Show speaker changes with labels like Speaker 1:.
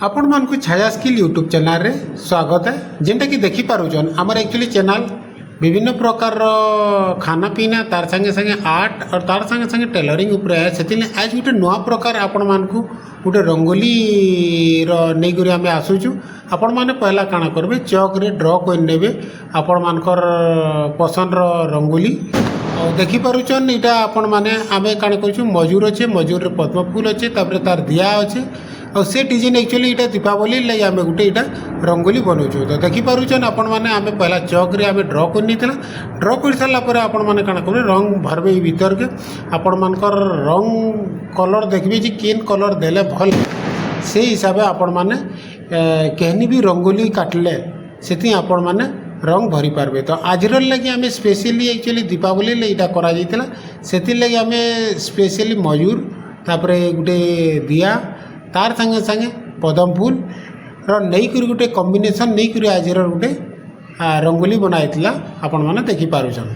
Speaker 1: आपण मानकु छाया skill YouTube channel रे स्वागत है जेनटा कि देखि पारुछन हमर एक्चुअली चैनल विभिन्न प्रकार खाना पीना तार संगे संगे आर्ट और तार संगे संगे टेलरिंग उपरे है सेति आज गोटे नुआ प्रकार आपण मानकु गोटे रंगोली रो नै गुरी हमें आसुछु आपण माने पहला काना करबे चौक रे ड्रॉ कर नेबे आपण मानकर पसंद रो रंगोली और देखि पारुछन इटा आपण माने आमे काना करछु मजूर अच्छे मजूर रे पद्म फूल अच्छे तापर तार दिया अच्छे और से डिजाइन एक्चुअली इटा दीपावली लगे आम गोटे इटा रंगोली बनाऊँ तो देखिपुन आपण मैंने आम पहला चौक रे आम ड्रॉ कर ड्रॉ कर सारापर आपण मैंने काना करेंगे रंग भरबे भीतर के आपण मानकर रंग कलर देखबे जी केन कलर देले भल से हिसाब से आपण मैंने कहनी भी रंगोली काटले से आपण मैंने रंग भरी पार्बे तो आज लगे आम स्पेशली एक्चुअली दीपावली इटा करा से लगे आम स्पेशली मयूर तापर गोटे दिया तार संगे संगे पदम फूल नहीं गोटे कॉम्बिनेशन नहीं आज गोटे रंगोली बनाई आपण मैंने देखि पारुछन।